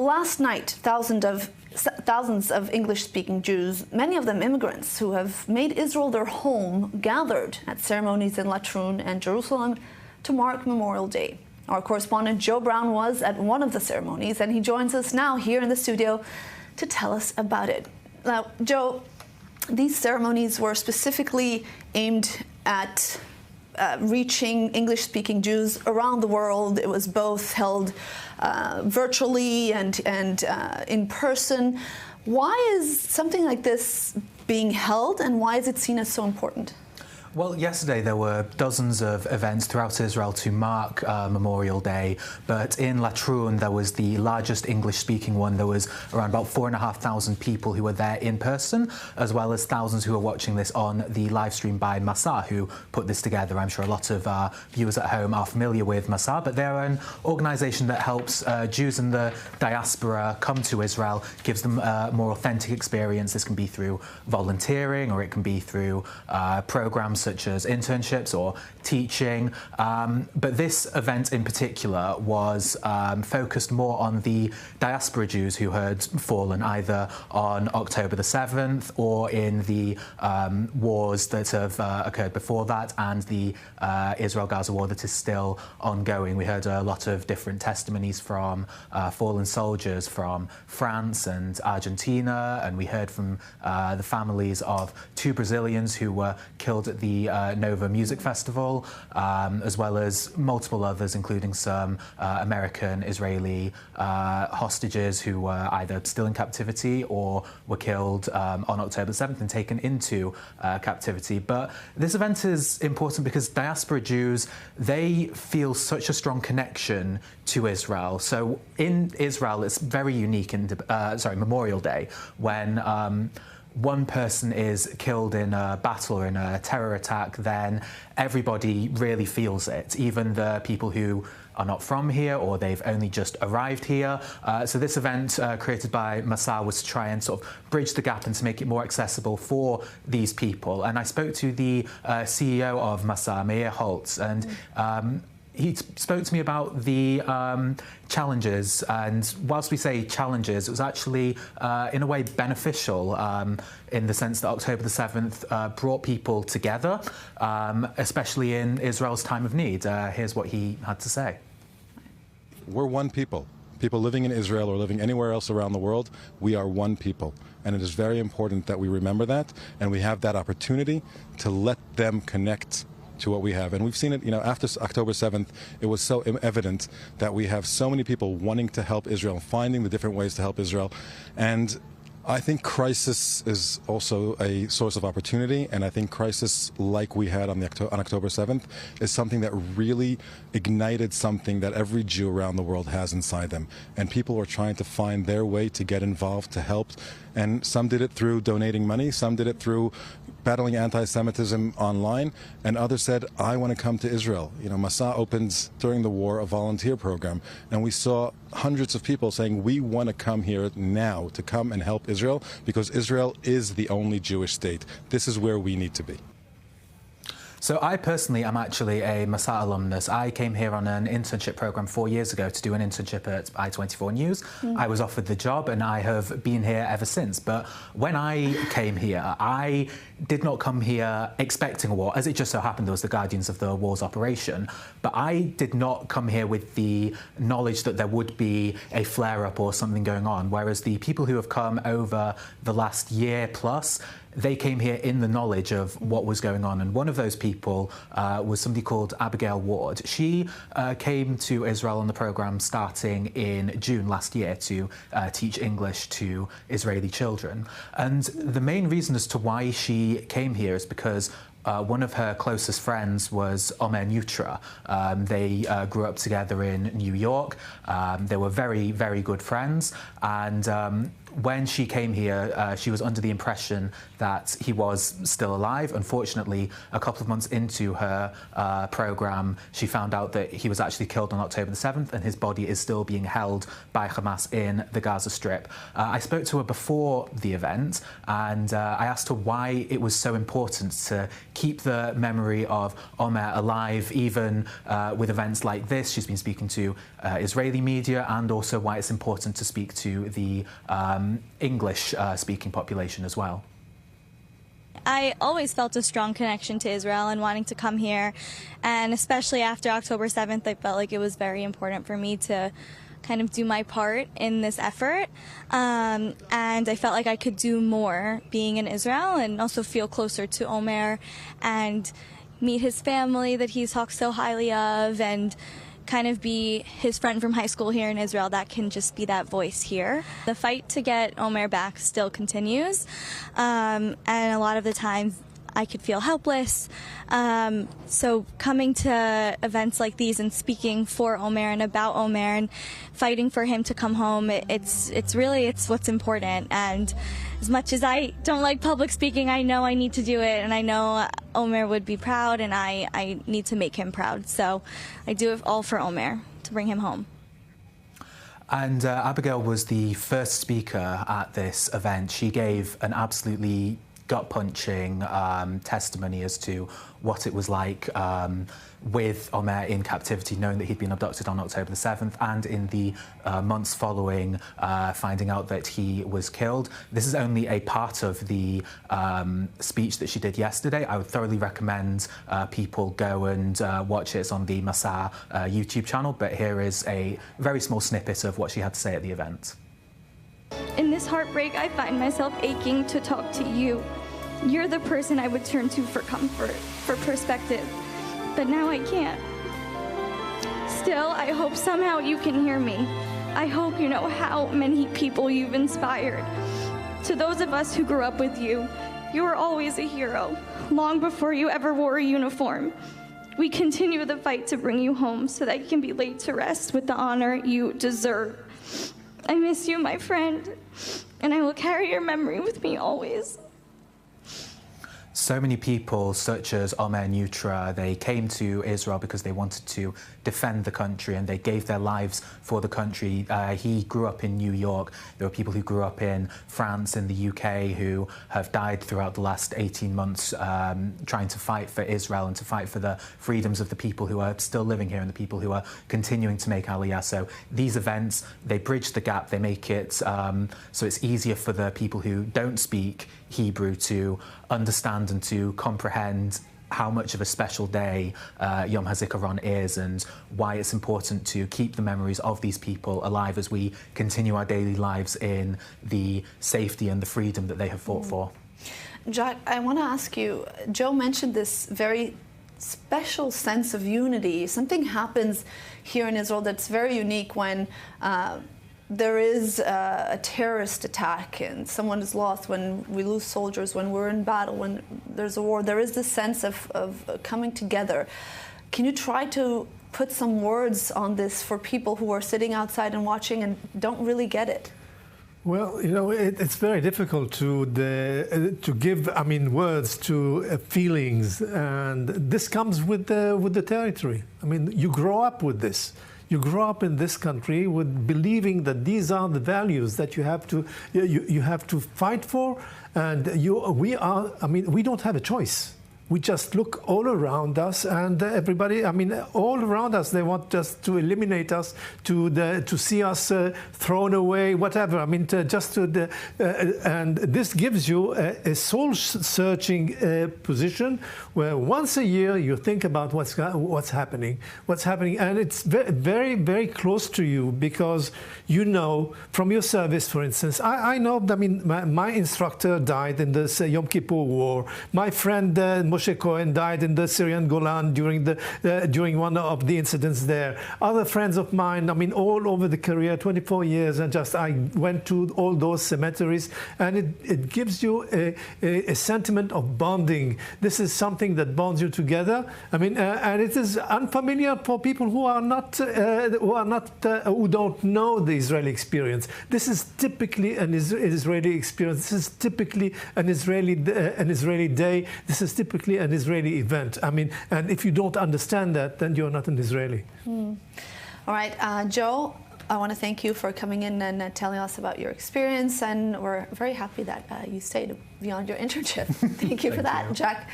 last night, thousands of English-speaking Jews, many of them immigrants who have made Israel their home, gathered at ceremonies in Latrun and Jerusalem to mark Memorial Day. Our correspondent Joe Brown was at one of the ceremonies, and he joins us now here in the studio to tell us about it. Now, Joe, these ceremonies were specifically aimed at reaching English-speaking Jews around the world. It was both held virtually and in person. Why is something like this being held, and why is it seen as so important? Well, yesterday there were dozens of events throughout Israel to mark Memorial Day, but in Latrun there was the largest English-speaking one. There was around about 4,500 people who were there in person, as well as thousands who were watching this on the live stream by Masa, who put this together. I'm sure a lot of viewers at home are familiar with Masa, but they're an organisation that helps Jews in the diaspora come to Israel, gives them a more authentic experience. This can be through volunteering, or it can be through programs such as internships or teaching, but this event in particular was focused more on the diaspora Jews who had fallen either on October the 7th or in the wars that have occurred before that, and the Israel-Gaza war that is still ongoing. We heard a lot of different testimonies from fallen soldiers from France and Argentina, and we heard from the families of 2 Brazilians who were killed at the Nova Music Festival, as well as multiple others, including some American, Israeli hostages who were either still in captivity or were killed on October 7th and taken into captivity. But this event is important because diaspora Jews, they feel such a strong connection to Israel. So in Israel, it's very unique in Memorial Day, when one person is killed in a battle or in a terror attack, then everybody really feels it, even the people who are not from here or they've only just arrived here. So this event created by Masa was to try and sort of bridge the gap and to make it more accessible for these people. And I spoke to the CEO of Masa, Meir Holtz, and he spoke to me about the challenges, and whilst we say challenges, it was actually in a way beneficial in the sense that October the 7th brought people together, especially in Israel's time of need. Here's what he had to say. We're one people. People living in Israel or living anywhere else around the world, we are one people. And it is very important that we remember that, and we have that opportunity to let them connect to what we have. And we've seen it, after October 7th, it was so evident that we have so many people wanting to help Israel, finding the different ways to help Israel. And I think crisis is also a source of opportunity, and I think crisis like we had on October 7th is something that really ignited something that every Jew around the world has inside them. And people were trying to find their way to get involved, to help. And some did it through donating money, some did it through battling anti-Semitism online, and others said, I want to come to Israel. Masa opened during the war a volunteer program, and we saw hundreds of people saying, we want to come here now to come and help Israel, because Israel is the only Jewish state. This is where we need to be. So I personally am actually a Masa alumnus. I came here on an internship program 4 years ago to do an internship at I24 News. I was offered the job and I have been here ever since. But when I came here, I did not come here expecting a war. As it just so happened, there was the Guardians of the War's operation. But I did not come here with the knowledge that there would be a flare-up or something going on, whereas the people who have come over the last year plus, they came here in the knowledge of what was going on. And one of those people was somebody called Abigail Ward. She came to Israel on the program starting in June last year to teach English to Israeli children. And the main reason as to why she came here is because one of her closest friends was Omer Nutra. They grew up together in New York. They were very, very good friends. And when she came here, she was under the impression that he was still alive. Unfortunately, a couple of months into her program, she found out that he was actually killed on October the 7th, and his body is still being held by Hamas in the Gaza Strip. I spoke to her before the event, and I asked her why it was so important to keep the memory of Omer alive, even with events like this. She's been speaking to Israeli media, and also why it's important to speak to the English-speaking population as well. I always felt a strong connection to Israel and wanting to come here, and especially after October 7th, I felt like it was very important for me to kind of do my part in this effort, and I felt like I could do more being in Israel and also feel closer to Omer and meet his family that he talks so highly of, and kind of be his friend from high school here in Israel that can just be that voice here. The fight to get Omer back still continues, and a lot of the times I could feel helpless. So coming to events like these and speaking for Omer and about Omer and fighting for him to come home, it's what's important. And as much as I don't like public speaking, I know I need to do it, and I know Omer would be proud, and I need to make him proud. So I do it all for Omer, to bring him home. And Abigail was the first speaker at this event. She gave an absolutely gut-punching testimony as to what it was like with Omer in captivity, knowing that he'd been abducted on October the 7th, and in the months following finding out that he was killed. This is only a part of the speech that she did yesterday. I would thoroughly recommend people go and watch it. It's on the Masa YouTube channel, but here is a very small snippet of what she had to say at the event. In this heartbreak, I find myself aching to talk to you. You're the person I would turn to for comfort, for perspective, but now I can't. Still, I hope somehow you can hear me. I hope you know how many people you've inspired. To those of us who grew up with you, you were always a hero, long before you ever wore a uniform. We continue the fight to bring you home so that you can be laid to rest with the honor you deserve. I miss you, my friend, and I will carry your memory with me always. So many people, such as Omer Nutra, they came to Israel because they wanted to defend the country, and they gave their lives for the country. He grew up in New York. There were people who grew up in France and the UK who have died throughout the last 18 months trying to fight for Israel and to fight for the freedoms of the people who are still living here and the people who are continuing to make Aliyah. So these events, they bridge the gap. They make it so it's easier for the people who don't speak Hebrew to understand and to comprehend how much of a special day Yom Hazikaron is, and why it's important to keep the memories of these people alive as we continue our daily lives in the safety and the freedom that they have fought for. Jack, I want to ask you, Joe mentioned this very special sense of unity. Something happens here in Israel that's very unique when there is a terrorist attack and someone is lost, when we lose soldiers, when we're in battle, when there's a war. There is this sense of coming together. Can you try to put some words on this for people who are sitting outside and watching and don't really get it? Well, you know, it's very difficult to give, words to feelings, and this comes with the territory. I mean, you grow up with this. You grow up in this country with believing that these are the values that you have to fight for, and we don't have a choice. We just look all around us, and everybody, all around us, they want just to eliminate us, to see us thrown away, whatever. And this gives you a soul-searching position where once a year you think about what's happening, and it's very, very, very close to you, because you know from your service, for instance. I know. My instructor died in the Yom Kippur War. My friend Moshe Cohen died in the Syrian Golan during one of the incidents there. Other friends of mine, I mean, all over the career, 24 years, and I went to all those cemeteries, and it gives you a sentiment of bonding. This is something that bonds you together. I mean, and it is unfamiliar for people who don't know the Israeli experience. This is typically an Israeli experience. This is typically an Israeli day. This is typically an Israeli event. I mean, and if you don't understand that, then you're not an Israeli. All right, Joe, I want to thank you for coming in and telling us about your experience, and we're very happy that you stayed beyond your internship. Thank you for that, Jack.